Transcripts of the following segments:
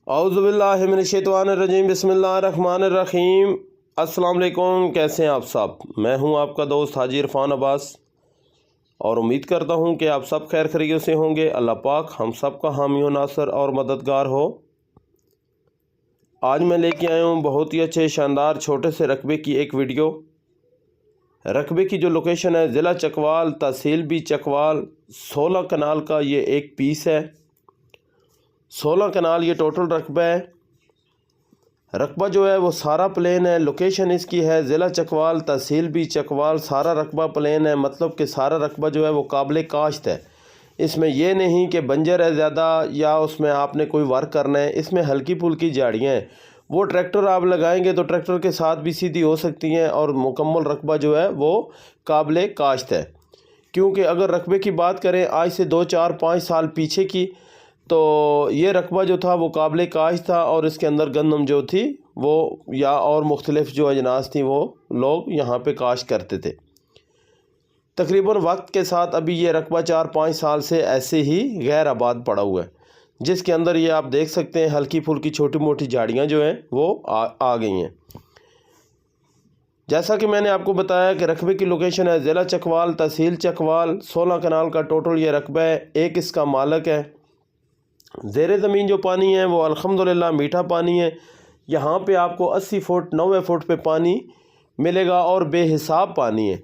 औज़ुबिल्लाहि मिनश्शैतानिर्रजीम बिस्मिल्लाहिर्रहमानिर्रहीम। अस्सलाम वालेकुम, कैसे हैं आप सब। मैं हूं आपका दोस्त हाजी इरफान अब्बास और उम्मीद करता हूं कि आप सब खैर खैरियत से होंगे। अल्लाह पाक हम सब का हामी व नासर और मददगार हो। आज मैं लेके आया हूं बहुत ही अच्छे शानदार छोटे से रकबे की एक वीडियो। रकबे की जो लोकेशन है ज़िला चकवाल, तहसील भी चकवाल, 16 कनाल का ये एक पीस है। 16 कनाल ये टोटल रकबा है। रकबा जो है वो सारा प्लेन है। लोकेशन इसकी है ज़िला चकवाल, तहसील भी चकवाल, सारा रकबा प्लेन है। मतलब कि सारा रकबा जो है वो काबिल काश्त है। इसमें यह नहीं कि बंजर है ज़्यादा या उसमें आपने कोई वर्क करना है। इसमें हल्की फुल्की झाड़ियाँ हैं, वो ट्रैक्टर आप लगाएंगे तो ट्रैक्टर के साथ भी सीधी हो सकती हैं और मुकम्मल रकबा जो है वो काबिल काश्त है। क्योंकि अगर रकबे की बात करें आज से 2, 4, 5 साल पीछे की, तो ये रकबा जो था वो काबिल काश्त था और इसके अंदर गंदम जो थी वो या और मुख्तलिफ जो अजनास थी वो लोग यहाँ पे काश्त करते थे। तकरीबन वक्त के साथ अभी ये रकबा 4-5 साल से ऐसे ही गैर आबाद पड़ा हुआ है, जिसके अंदर ये आप देख सकते हैं हल्की फुल्की छोटी मोटी झाड़ियाँ जो हैं वो आ गई हैं। जैसा कि मैंने आपको बताया कि रकबे की लोकेशन है ज़िला चकवाल, तहसील चकवाल, 16 कनाल का टोटल ये रकबा है। एक इसका मालक है। ज़ेर ज़मीन जो पानी है वो अल्हम्दुलिल्लाह मीठा पानी है। यहाँ पे आपको 80 फुट 90 फुट पे पानी मिलेगा और बेहिसाब पानी है।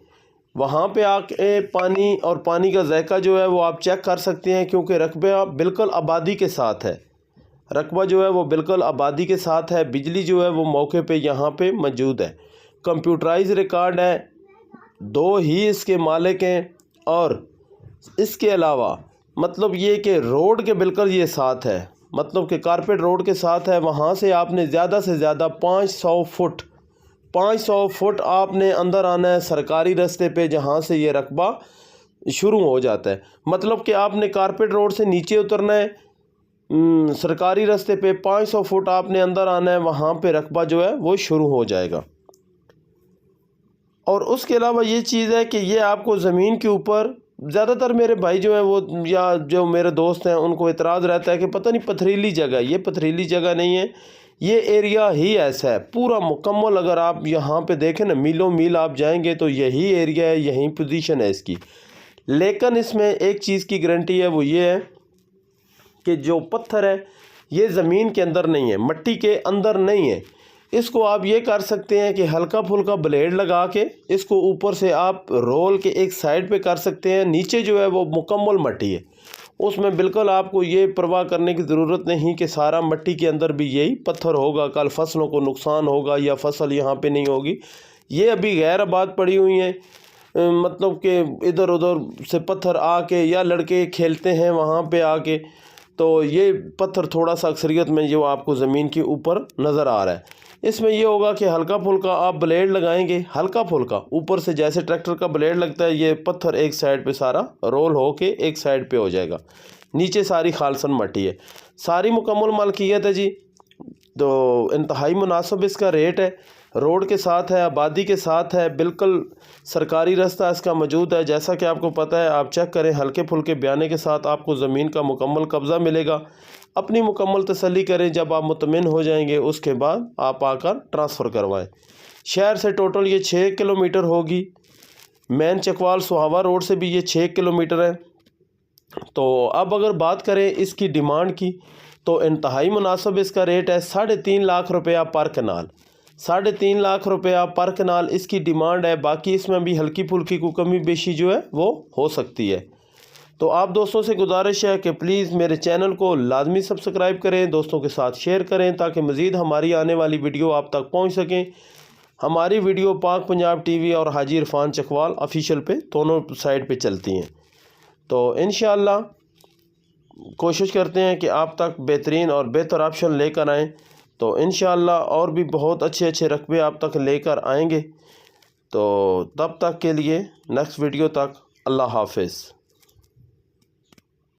वहाँ पे आके पानी और पानी का जायका जो है वो आप चेक कर सकते हैं, क्योंकि रकबा बिल्कुल आबादी के साथ है। रकबा जो है वो बिल्कुल आबादी के साथ है। बिजली जो है वो मौके पे यहाँ पे मौजूद है। कंप्यूटराइज रिकॉर्ड है। 2 ही इसके मालिक हैं और इसके अलावा मतलब ये कि रोड के बिल्कुल ये साथ है, मतलब कि कारपेट रोड के साथ है। वहाँ से आपने ज़्यादा से ज़्यादा 500 फुट आपने अंदर आना है सरकारी रास्ते पे, जहाँ से ये रकबा शुरू हो जाता है। मतलब कि आपने कारपेट रोड से नीचे उतरना है, सरकारी रास्ते पे 500 फुट आपने अंदर आना है, वहाँ पे रकबा जो है वो शुरू हो जाएगा। और उसके अलावा ये चीज़ है कि ये आपको ज़मीन के ऊपर ज़्यादातर मेरे भाई जो हैं वो या जो मेरे दोस्त हैं उनको इतराज़ रहता है कि पता नहीं पथरीली जगह। ये पथरीली जगह नहीं है, ये एरिया ही ऐसा है पूरा मुकम्मल। अगर आप यहाँ पे देखें ना, मीलों मील आप जाएंगे तो यही एरिया है, यही पोजीशन है इसकी। लेकिन इसमें एक चीज़ की गारंटी है, वो ये है कि जो पत्थर है ये ज़मीन के अंदर नहीं है, मट्टी के अंदर नहीं है। इसको आप ये कर सकते हैं कि हल्का फुल्का ब्लेड लगा के इसको ऊपर से आप रोल के एक साइड पे कर सकते हैं। नीचे जो है वो मुकम्मल मट्टी है, उसमें बिल्कुल आपको ये परवाह करने की ज़रूरत नहीं कि सारा मट्टी के अंदर भी यही पत्थर होगा, कल फसलों को नुकसान होगा या फसल यहाँ पे नहीं होगी। ये अभी गैर आबाद पड़ी हुई हैं, मतलब कि इधर उधर से पत्थर आके या लड़के खेलते हैं वहाँ पे आके, तो ये पत्थर थोड़ा सा अक्सरियत में जो आपको ज़मीन के ऊपर नज़र आ रहा है। इसमें ये होगा कि हल्का फुल्का आप ब्लेड लगाएंगे, हल्का फुल्का ऊपर से जैसे ट्रैक्टर का ब्लेड लगता है, ये पत्थर एक साइड पे सारा रोल हो के एक साइड पे हो जाएगा। नीचे सारी खालसन मट्टी है, सारी मुकम्मल मालकियत है जी। तो इंतहाई मुनासिब इसका रेट है, रोड के साथ है, आबादी के साथ है, बिल्कुल सरकारी रास्ता इसका मौजूद है। जैसा कि आपको पता है, आप चेक करें, हल्के फुल्के बयाने के साथ आपको ज़मीन का मुकम्मल कब्ज़ा मिलेगा। अपनी मुकम्मल तसल्ली करें, जब आप मुतमिन हो जाएंगे उसके बाद आप आकर ट्रांसफ़र करवाएं। शहर से टोटल ये 6 किलोमीटर होगी। मेन चकवाल सुहावा रोड से भी ये 6 किलोमीटर है। तो अब अगर बात करें इसकी डिमांड की, तो इंतहाई मुनासिब इसका रेट है 3.5 लाख रुपया पर कनाल। 3.5 लाख रुपया पर कनाल इसकी डिमांड है। बाकी इसमें भी हल्की फुल्की को कमी बेशी जो है वो हो सकती है। तो आप दोस्तों से गुजारिश है कि प्लीज़ मेरे चैनल को लाजमी सब्सक्राइब करें, दोस्तों के साथ शेयर करें, ताकि मज़ीद हमारी आने वाली वीडियो आप तक पहुंच सकें। हमारी वीडियो पाक पंजाब टीवी और हाजी इरफान चकवाल ऑफिशियल पे दोनों साइड पे चलती हैं। तो इंशाअल्लाह कोशिश करते हैं कि आप तक बेहतरीन और बेहतर ऑप्शन लेकर आएँ। तो इंशाअल्लाह और भी बहुत अच्छे अच्छे रकबे आप तक लेकर आएंगे। तो तब तक के लिए नेक्स्ट वीडियो तक अल्लाह हाफिज़।